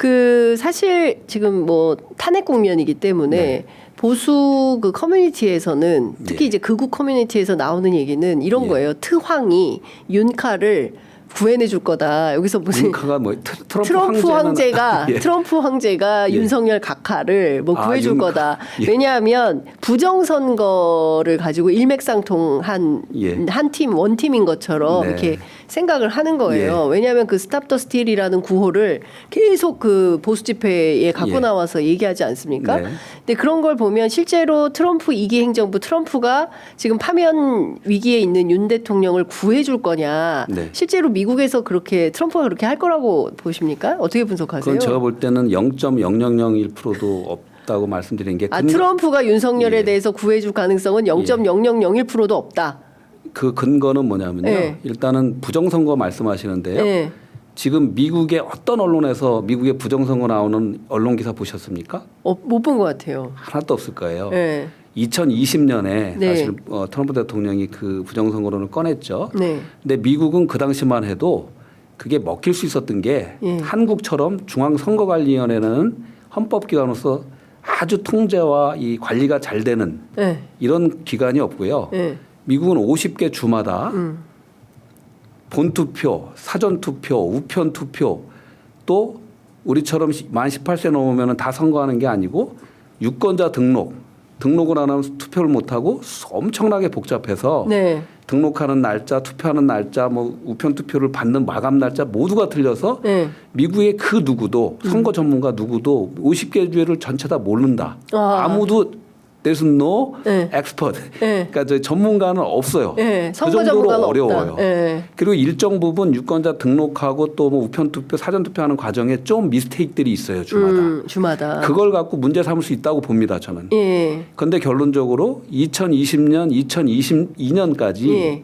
그 사실 지금 뭐 탄핵 국면이기 때문에 네. 보수 그 커뮤니티에서는 특히 예. 이제 극우 커뮤니티에서 나오는 얘기는 이런 예. 거예요. 트황이 윤카를 구해내 줄 거다. 여기서 무슨 윤카가 뭐 트럼프 황제가 예. 예. 윤석열 각하를 뭐 구해줄 윤카. 거다. 예. 왜냐하면 부정선거를 가지고 일맥상통한 예. 한 팀, 원팀인 것처럼 네. 이렇게 생각을 하는 거예요. 예. 왜냐하면 그 스탑 더 스틸이라는 구호를 계속 그 보수 집회에 갖고 예. 나와서 얘기하지 않습니까? 네. 근데 그런 걸 보면 실제로 트럼프 2기 행정부 트럼프가 지금 파면 위기에 있는 윤 대통령을 구해줄 거냐. 네. 실제로 미국에서 그렇게 트럼프가 그렇게 할 거라고 보십니까? 어떻게 분석하세요? 그건 제가 볼 때는 0.0001%도 없다고 말씀드린 게 트럼프가 윤석열에 예. 대해서 구해줄 가능성은 0.0001%도 없다. 그 근거는 뭐냐면요. 예. 일단은 부정선거 말씀하시는데요. 네. 지금 미국의 어떤 언론에서 미국의 부정선거 나오는 언론 기사 보셨습니까? 못 본 것 같아요. 하나도 없을 거예요. 네. 2020년에 네. 사실 트럼프 대통령이 그 부정선거론을 꺼냈죠. 네. 근데 미국은 그 당시만 해도 그게 먹힐 수 있었던 게 예. 한국처럼 중앙선거관리위원회는 헌법기관으로서 아주 통제와 이 관리가 잘 되는 네. 이런 기관이 없고요. 네. 미국은 50개 주마다 본투표, 사전투표, 우편투표 또 우리처럼 만 18세 넘으면 다 선거하는 게 아니고 유권자 등록을 안 하면 투표를 못하고 엄청나게 복잡해서 네. 등록하는 날짜, 투표하는 날짜, 뭐 우편 투표를 받는 마감 날짜 모두가 틀려서 네. 미국의 그 누구도 선거 전문가 누구도 50개 주를 전체 다 모른다. 아무도 there's no 네. expert. 네. 그러니까 저 전문가는 없어요. 네. 그 선거 정도로 전문가가 어려워요. 없다. 네. 그리고 일정 부분 유권자 등록하고 또 뭐 우편 투표, 사전 투표하는 과정에 좀 미스테이크들이 있어요 주마다. 주마다. 그걸 갖고 문제 삼을 수 있다고 봅니다 저는. 예. 그런데 결론적으로 2020년, 2022년까지 예.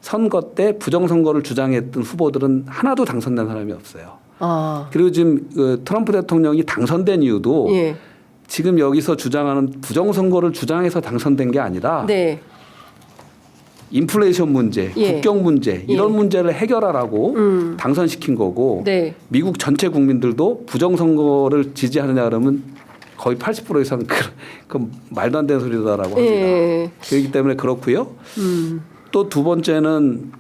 선거 때 부정선거를 주장했던 후보들은 하나도 당선된 사람이 없어요. 아. 그리고 지금 그 트럼프 대통령이 당선된 이유도 예. 지금 여기서 주장하는 부정선거를 주장해서 당선된 게 아니라 네. 인플레이션 문제, 예. 국경 문제 이런 문제를 해결하라고 당선시킨 거고 네. 미국 전체 국민들도 부정선거를 지지하느냐 그러면 거의 80% 이상 그 말도 안 되는 소리다라고 합니다. 예. 그렇기 때문에 그렇고요. 또 두 번째는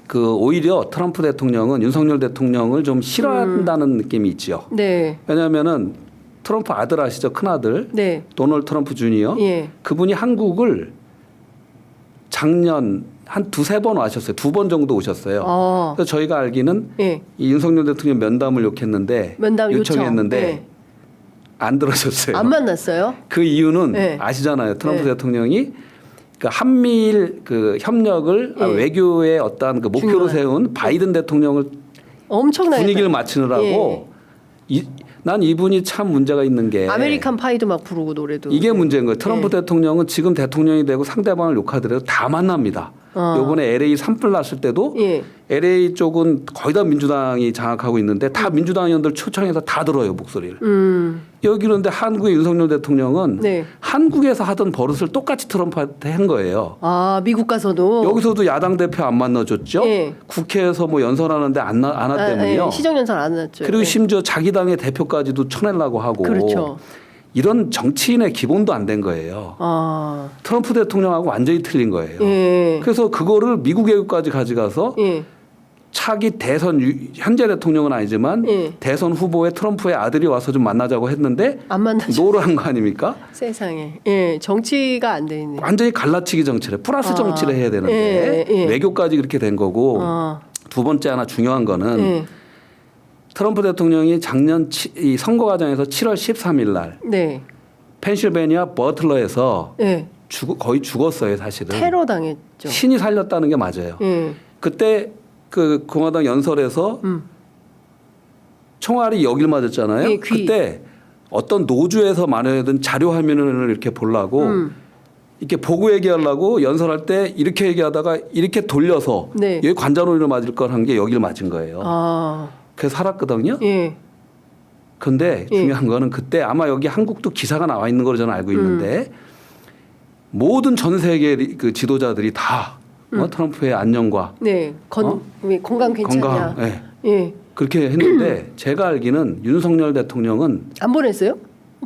그 오히려 트럼프 대통령은 윤석열 대통령을 좀 싫어한다는 느낌이 있죠. 네. 왜냐하면은 트럼프 아들 아시죠? 큰아들 네. 도널드 트럼프 주니어 예. 그분이 한국을 작년 한 두세 번 와셨어요. 2번 정도 오셨어요. 그래서 저희가 알기는 예. 이 윤석열 대통령 면담을 요청했는데 네. 안 들어줬어요. 안 만났어요? 그 이유는 네. 아시잖아요. 트럼프 네. 대통령이 그 한미일 그 협력을 예. 외교의 어떤 그 목표로 중요한. 세운 바이든 대통령을 엄청나게 분위기를 맞추느라고 난 이분이 참 문제가 있는 게 아메리칸 파이도 막 부르고 노래도 이게 문제인 거예요. 트럼프 예. 대통령은 지금 대통령이 되고 상대방을 욕하더라도 다 만납니다. 요번에 LA 산불 났을 때도 예. LA 쪽은 거의 다 민주당이 장악하고 있는데 다 민주당 의원들 초청해서 다 들어요 목소리를. 여기 그런데 한국의 윤석열 대통령은 네. 한국에서 하던 버릇을 똑같이 트럼프한테 한 거예요. 아 미국 가서도 여기서도 야당 대표 안 만나줬죠. 예. 국회에서 뭐 연설하는데 안 왔다면요. 시정연설 안 했죠. 그리고 예. 심지어 자기 당의 대표까지도 쳐내려고 하고 그렇죠. 이런 정치인의 기본도 안 된 거예요. 아. 트럼프 대통령하고 완전히 틀린 거예요. 예. 그래서 그거를 미국 외교까지 가져가서 예. 차기 대선 현재 대통령은 아니지만 예. 대선 후보의 트럼프의 아들이 와서 좀 만나자고 했는데 안 만나죠. 노를 한 거 아닙니까? 세상에. 예. 정치가 안 돼 있네. 완전히 갈라치기 정치를 플러스 정치를 해야 되는데 예. 외교까지 그렇게 된 거고 두 번째 하나 중요한 거는 예. 트럼프 대통령이 작년 이 선거 과정에서 7월 13일 날 네. 펜실베니아 버틀러에서 예. 거의 죽었어요 사실은. 테러 당했죠. 신이 살렸다는 게 맞아요. 예. 그때 그 공화당 연설에서 총알이 여길 맞았잖아요. 예, 귀. 그때 어떤 노주에서 마련했던 자료 화면을 이렇게 보려고 이렇게 보고 얘기하려고 연설할 때 이렇게 얘기하다가 이렇게 돌려서 네. 여기 관자놀이를 맞을 걸 한 게 여길 맞은 거예요. 아. 그래서 살았거든요. 예. 근데 예. 중요한 거는 그때 아마 여기 한국도 기사가 나와 있는 걸로 저는 알고 있는데 모든 전 세계 그 지도자들이 다 트럼프의 안녕과 네. 건강 괜찮냐? 건강, 예. 예. 그렇게 했는데 제가 알기는 윤석열 대통령은 안 보냈어요?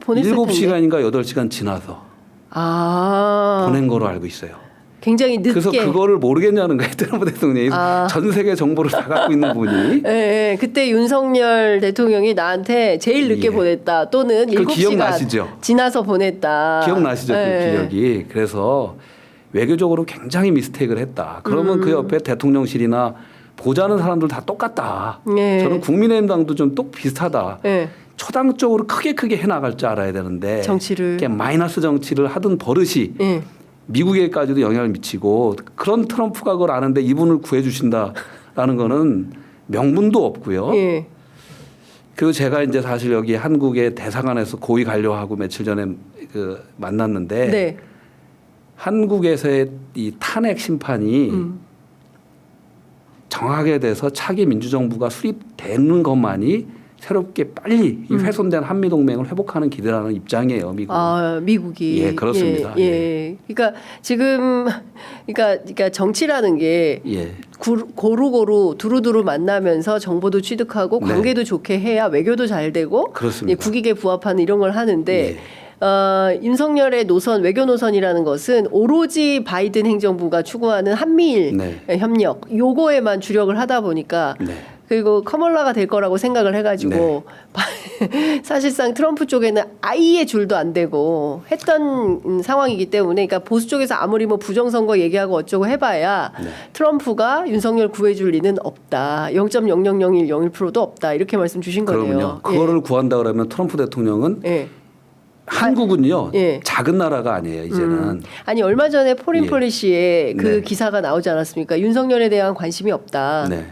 보냈을 텐데. 7시간인가 8시간 지나서 보낸 거로 알고 있어요. 굉장히 늦게. 그래서 그거를 모르겠냐는 거예요. 트럼프 대통령이 전 세계 정보를 다 갖고 있는 분이. 예, 그때 윤석열 대통령이 나한테 제일 늦게 보냈다 또는 7시간 기억나시죠? 지나서 보냈다. 기억나시죠? 그 기억이. 그래서 외교적으로 굉장히 미스테이크를 했다. 그러면 그 옆에 대통령실이나 보자는 사람들 다 똑같다. 예. 저는 국민의힘당도 좀 똑 비슷하다. 예. 초당적으로 크게 해나갈 줄 알아야 되는데 정치를. 마이너스 정치를 하던 버릇이 예. 미국에까지도 영향을 미치고 그런 트럼프가 그걸 아는데 이분을 구해 주신다라는 거는 명분도 없고요. 예. 그리고 제가 이제 사실 여기 한국의 대사관에서 고위 관료하고 며칠 전에 그 만났는데 네. 한국에서의 이 탄핵 심판이 정하게 돼서 차기 민주정부가 수립되는 것만이 새롭게 빨리 이 훼손된 한미동맹을 회복하는 길이라는 입장이에요, 미국. 아, 미국이. 예, 그렇습니다. 예. 그러니까 지금 그러니까 정치라는 게 예. 고루고루 두루두루 만나면서 정보도 취득하고 네. 관계도 좋게 해야 외교도 잘 되고 그렇습니다. 예, 국익에 부합하는 이런 걸 하는데 윤석열의 노선 외교 노선이라는 것은 오로지 바이든 행정부가 추구하는 한미일 네. 협력 요거에만 주력을 하다 보니까 네. 그리고 커멀라가 될 거라고 생각을 해가지고 사실상 트럼프 쪽에는 아예 줄도 안 대고 했던 상황이기 때문에 그러니까 보수 쪽에서 아무리 뭐 부정선거 얘기하고 어쩌고 해봐야 트럼프가 윤석열 구해줄 리는 없다. 0.00001%도 없다. 이렇게 말씀 주신 거네요. 그러면요. 그거를 구한다 그러면 트럼프 대통령은 예. 한국은요. 예. 작은 나라가 아니에요. 이제는. 아니 얼마 전에 포린 예. 폴리시에 그 네. 기사가 나오지 않았습니까? 윤석열에 대한 관심이 없다. 네.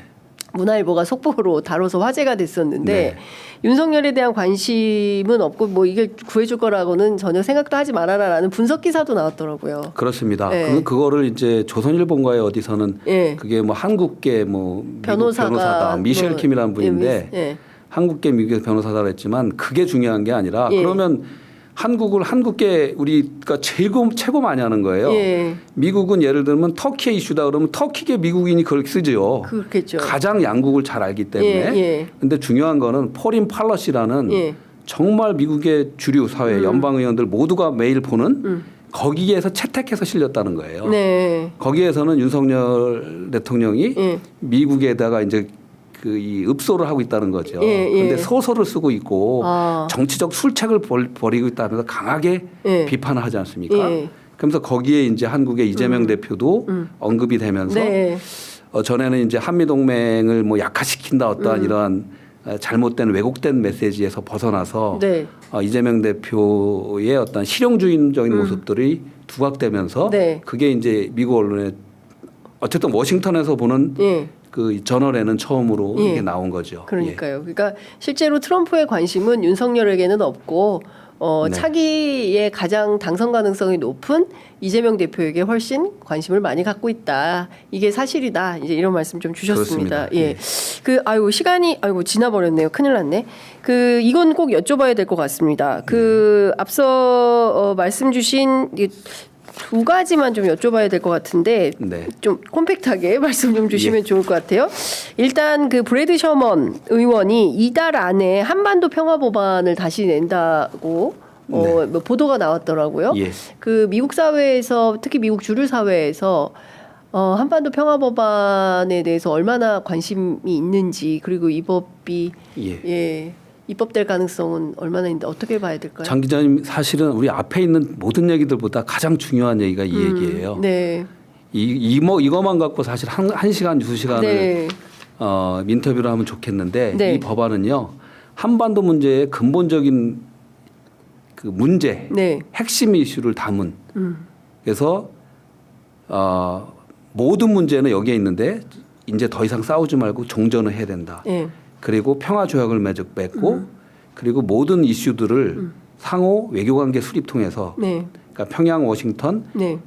문화일보가 속보로 다뤄서 화제가 됐었는데 네. 윤석열에 대한 관심은 없고 뭐 이게 구해줄 거라고는 전혀 생각도 하지 말아라라는 분석 기사도 나왔더라고요. 그렇습니다. 예. 그거를 이제 조선일보인가에 어디서는 예. 그게 뭐 한국계 뭐 미국 변호사가 변호사다 미셸 뭐, 킴이라는 분인데 예. 한국계 미국의 변호사다 했지만 그게 중요한 게 아니라 예. 그러면 한국을 한국계 우리가 최고 많이 하는 거예요. 예. 미국은 예를 들면 터키의 이슈다 그러면 터키계 미국인이 그걸 쓰죠. 그렇겠죠. 가장 양국을 잘 알기 때문에. 예. 근데 중요한 거는 포린 팔러시라는 예. 정말 미국의 주류 사회 연방 의원들 모두가 매일 보는 거기에서 채택해서 실렸다는 거예요. 네. 거기에서는 윤석열 대통령이 예. 미국에다가 이제 그 이 읍소를 하고 있다는 거죠. 예, 예. 그런데 소설을 쓰고 있고 아. 정치적 술책을 벌이고 있다면서 강하게 예. 비판을 하지 않습니까? 예. 그러면서 거기에 이제 한국의 이재명 대표도 언급이 되면서 네. 전에는 이제 한미 동맹을 뭐 약화시킨다 어떠한 이러한 잘못된 왜곡된 메시지에서 벗어나서 네. 이재명 대표의 어떤 실용주의적인 모습들이 두각되면서 네. 그게 이제 미국 언론에 어쨌든 워싱턴에서 보는 예. 그 저널에는 처음으로 예. 이게 나온 거죠. 그러니까요. 그러니까 실제로 트럼프의 관심은 윤석열에게는 없고 네. 차기의 가장 당선 가능성이 높은 이재명 대표에게 훨씬 관심을 많이 갖고 있다. 이게 사실이다. 이제 이런 말씀 좀 주셨습니다. 그렇습니다. 예. 예. 그 시간이 지나버렸네요. 큰일 났네. 그 이건 꼭 여쭤봐야 될 것 같습니다. 그 앞서 말씀 주신 두 가지만 좀 여쭤봐야 될 것 같은데 네. 좀 콤팩트하게 말씀 좀 주시면 예. 좋을 것 같아요. 일단 그 브래드 셔먼 의원이 이달 안에 한반도 평화 법안을 다시 낸다고 뭐 보도가 나왔더라고요. 예. 그 미국 사회에서 특히 미국 주류 사회에서 한반도 평화 법안에 대해서 얼마나 관심이 있는지 그리고 이 법이 예. 입법될 가능성은 얼마나 있는데 어떻게 봐야 될까요? 장 기자님 사실은 우리 앞에 있는 모든 얘기들보다 가장 중요한 얘기가 이 얘기예요. 네. 이거만 갖고 사실 한 시간, 2시간을 네. 인터뷰를 하면 좋겠는데 네. 이 법안은요. 한반도 문제의 근본적인 그 문제, 네. 핵심 이슈를 담은 그래서 모든 문제는 여기에 있는데 이제 더 이상 싸우지 말고 종전을 해야 된다. 네. 그리고 평화 조약을 맺고 그리고 모든 이슈들을 상호 외교관계 수립 통해서 네. 그러니까 평양, 워싱턴 네.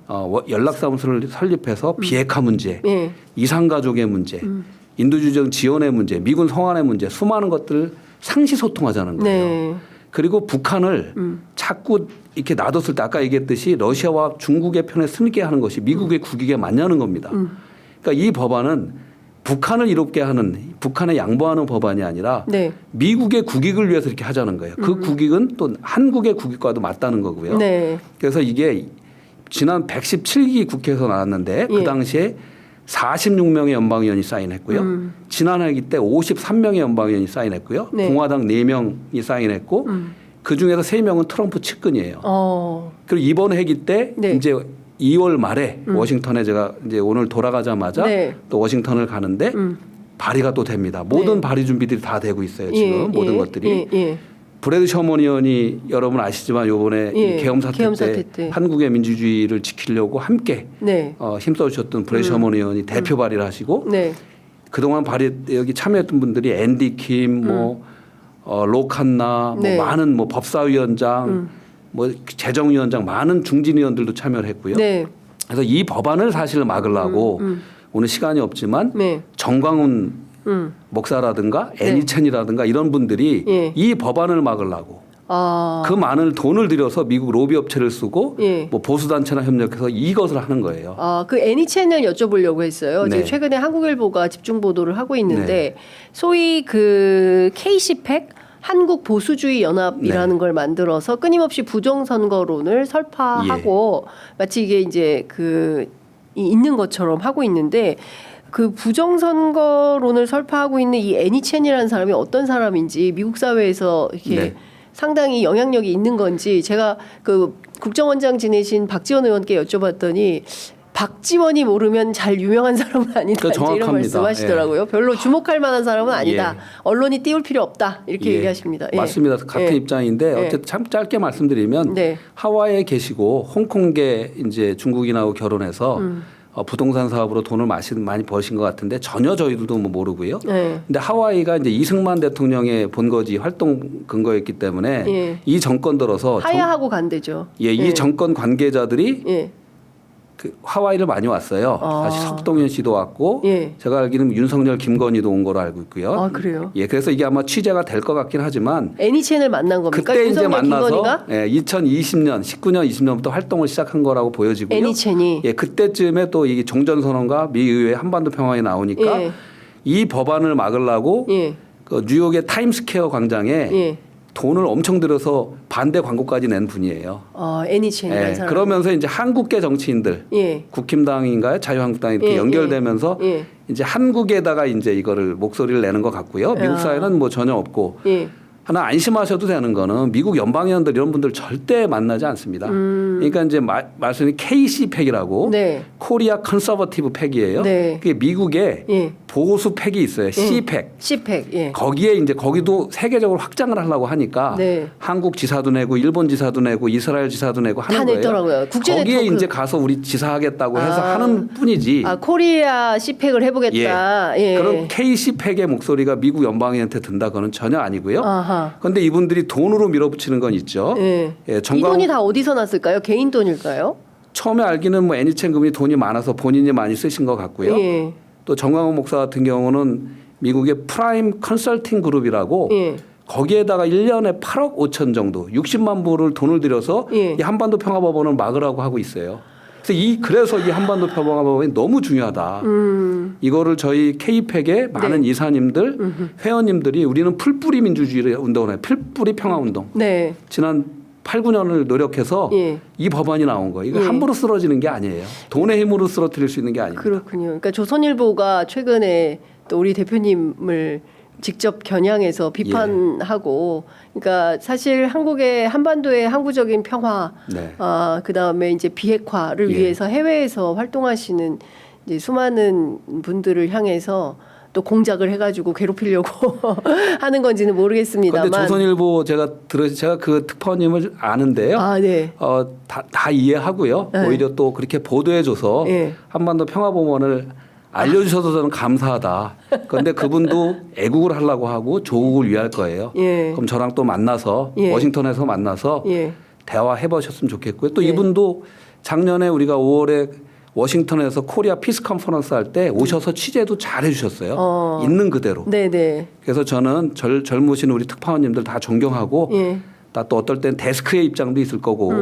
연락사무소를 설립해서 비핵화 문제, 네. 이산가족의 문제, 인도주의적 지원의 문제, 미군 성안의 문제 수많은 것들을 상시 소통하자는 거예요. 네. 그리고 북한을 자꾸 이렇게 놔뒀을 때 아까 얘기했듯이 러시아와 중국의 편에 서게 하는 것이 미국의 국익에 맞냐는 겁니다. 그러니까 이 법안은 북한을 이롭게 하는 북한에 양보하는 법안이 아니라 네. 미국의 국익을 위해서 이렇게 하자는 거예요. 그 국익은 또 한국의 국익과도 맞다는 거고요. 네. 그래서 이게 지난 117기 국회에서 나왔는데 예. 그 당시에 46명의 연방의원이 사인했고요. 지난해기 때 53명의 연방의원이 사인했고요. 네. 공화당 4명이 사인했고 그중에서 3명은 트럼프 측근이에요. 그리고 이번 회기 때 네. 이제 2월 말에 워싱턴에 제가 이제 오늘 돌아가자마자 네. 또 워싱턴을 가는데 발의가 또 됩니다. 모든 네. 발의 준비들이 다 되고 있어요. 지금 예, 모든 예, 것들이. 예, 예. 브래드 셔먼 의원이 여러분 아시지만 이번에 예, 이 계엄 사태 계엄 때 사태 때. 한국의 민주주의를 지키려고 함께 네. 힘써주셨던 브래드 셔먼 의원이 대표 발의를 하시고 네. 그동안 발의 여기 참여했던 분들이 앤디 킴, 로칸나, 네. 뭐 많은 뭐 법사위원장, 뭐 재정위원장 많은 중진 의원들도 참여를 했고요. 네. 그래서 이 법안을 사실 막으려고 오늘 시간이 없지만 네. 정광훈 목사라든가 애니첸이라든가 이런 분들이 예. 이 법안을 막으려고 아. 그 많은 돈을 들여서 미국 로비 업체를 쓰고 예. 뭐 보수 단체나 협력해서 이것을 하는 거예요. 그 애니채널 여쭤보려고 했어요. 네. 지금 최근에 한국일보가 집중 보도를 하고 있는데 네. 소위 그 KCPEC 한국 보수주의 연합이라는 네. 걸 만들어서 끊임없이 부정선거론을 설파하고 마치 이게 이제 있는 것처럼 하고 있는데 그 부정선거론을 설파하고 있는 이 애니첸이라는 사람이 어떤 사람인지 미국 사회에서 이렇게 네. 상당히 영향력이 있는 건지 제가 그 국정원장 지내신 박지원 의원께 여쭤봤더니 박지원이 모르면 잘 유명한 사람은 아니다 그 이제 이런 정확합니다. 말씀하시더라고요. 별로 주목할 만한 사람은 아니다. 예. 언론이 띄울 필요 없다 이렇게 예. 얘기하십니다. 예. 맞습니다. 같은 예. 입장인데 예. 어쨌든 참 짧게 말씀드리면 네. 하와이에 계시고 홍콩계 이제 중국인하고 결혼해서 부동산 사업으로 돈을 많이 버신 것 같은데 전혀 저희들도 뭐 모르고요. 네. 근데 하와이가 이제 이승만 대통령의 본거지 활동 근거였기 때문에 예. 이 정권 들어서 하야하고 간대죠. 이 정권 관계자들이 예. 그 하와이를 많이 왔어요. 아. 사실 석동현 씨도 왔고 예. 제가 알기로는 윤석열, 김건희도 온 걸로 알고 있고요. 아 그래요? 예, 그래서 이게 아마 취재가 될 것 같긴 하지만 애니첸을 만난 겁니까? 그때 이제 윤석열, 만나서 김건희가? 2020년, 19년, 20년부터 활동을 시작한 거라고 보여지고요. 애니첸이. 예, 그때쯤에 또 이 종전선언과 미 의회 한반도 평화에 나오니까 예. 이 법안을 막으려고 예. 그 뉴욕의 타임스퀘어 광장에 예. 돈을 엄청 들여서 반대 광고까지 낸 분이에요. 애니첸이라는 예, 사람. 그러면서 이제 한국계 정치인들, 예. 국힘당인가요, 자유한국당이 이렇게 예, 연결되면서 예. 이제 한국에다가 이제 이거를 목소리를 내는 것 같고요. 미국 야. 사회는 뭐 전혀 없고. 예. 하나 안심하셔도 되는 거는 미국 연방의원들 이런 분들 절대 만나지 않습니다. 그러니까 이제 말씀이 KC팩이라고 네. 코리아 컨서버티브 팩이에요. 네. 그게 미국에 예. 보수 팩이 있어요. C팩. C팩. 예. 거기에 이제 거기도 세계적으로 확장을 하려고 하니까 네. 한국 지사도 내고 일본 지사도 내고 이스라엘 지사도 내고 하는 다 거예요. 냈더라고요. 국제 거기에 네트워크. 이제 가서 우리 지사하겠다고 해서 아. 하는 뿐이지. 코리아 C팩을 해보겠다. 예. 그럼 KC팩의 목소리가 미국 연방의한테 든다 그거는 전혀 아니고요. 아하. 그런데 이분들이 돈으로 밀어붙이는 건 있죠. 예. 예, 이 돈이 다 어디서 났을까요? 개인 돈일까요? 처음에 알기는 뭐 애니첸 그분이 돈이 많아서 본인이 많이 쓰신 것 같고요. 예. 또 정광훈 목사 같은 경우는 미국의 프라임 컨설팅 그룹이라고 예. 거기에다가 1년에 8억 5천 정도 60만 불을 돈을 들여서 예. 이 한반도 평화법원을 막으라고 하고 있어요. 그래서 이 한반도 평화법원이 너무 중요하다. 이거를 저희 K팩의 많은 네. 이사님들, 회원님들이 우리는 풀뿌리 민주주의 운동을 해요. 풀뿌리 평화운동. 네. 지난 8, 9년을 노력해서 예. 이 법안이 나온 거예요. 이거 예. 함부로 쓰러지는 게 아니에요. 돈의 힘으로 쓰러뜨릴 수 있는 게 아닙니다. 그렇군요. 그러니까 조선일보가 최근에 또 우리 대표님을 직접 겨냥해서 비판하고, 그러니까 사실 한국의 한반도의 항구적인 평화, 네. 그 다음에 이제 비핵화를 예. 위해서 해외에서 활동하시는 이제 수많은 분들을 향해서 또 공작을 해가지고 괴롭히려고 하는 건지는 모르겠습니다만. 그런데 조선일보 제가 그 특파원님을 아는데요. 아, 네. 다 이해하고요. 네. 오히려 또 그렇게 보도해줘서 예. 한반도 평화법원을 알려주셔서 저는 감사하다. 그런데 그분도 애국을 하려고 하고 조국을 위할 거예요. 예. 그럼 저랑 또 만나서 예. 워싱턴에서 만나서 예. 대화해 보셨으면 좋겠고요. 또 예. 이분도 작년에 우리가 5월에 워싱턴에서 코리아 피스 컨퍼런스 할 때 오셔서 취재도 잘 해주셨어요. 있는 그대로. 네네. 그래서 저는 젊으신 우리 특파원님들 다 존경하고 예. 또 어떨 땐 데스크의 입장도 있을 거고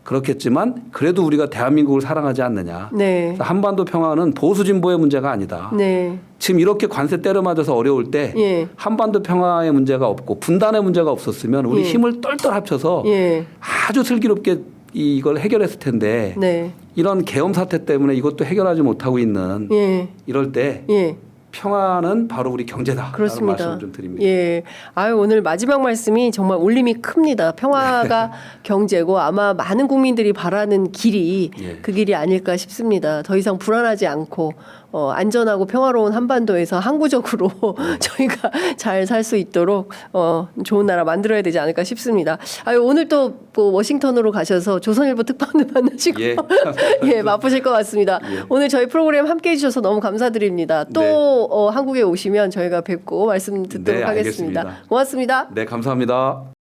그렇겠지만 그래도 우리가 대한민국을 사랑하지 않느냐. 네. 그래서 한반도 평화는 보수 진보의 문제가 아니다. 네. 지금 이렇게 관세 때려 맞아서 어려울 때 예. 한반도 평화의 문제가 없고 분단의 문제가 없었으면 우리 예. 힘을 똘똘 합쳐서 예. 아주 슬기롭게 이걸 해결했을 텐데 네. 이런 계엄 사태 때문에 이것도 해결하지 못하고 있는 예. 이럴 때 예. 평화는 바로 우리 경제다. 그렇습니다. 말씀을 좀 드립니다. 예. 아유, 오늘 마지막 말씀이 정말 울림이 큽니다. 평화가 경제고 아마 많은 국민들이 바라는 길이 예. 그 길이 아닐까 싶습니다. 더 이상 불안하지 않고 안전하고 평화로운 한반도에서 항구적으로 저희가 잘 살 수 있도록 좋은 나라 만들어야 되지 않을까 싶습니다. 아유, 오늘 또 뭐 워싱턴으로 가셔서 조선일보 특파원을 만나시고 예. 예, 바쁘실 것 같습니다. 예. 오늘 저희 프로그램 함께 해주셔서 너무 감사드립니다. 또 네. 한국에 오시면 저희가 뵙고 말씀 듣도록 네, 하겠습니다. 알겠습니다. 고맙습니다. 네, 감사합니다.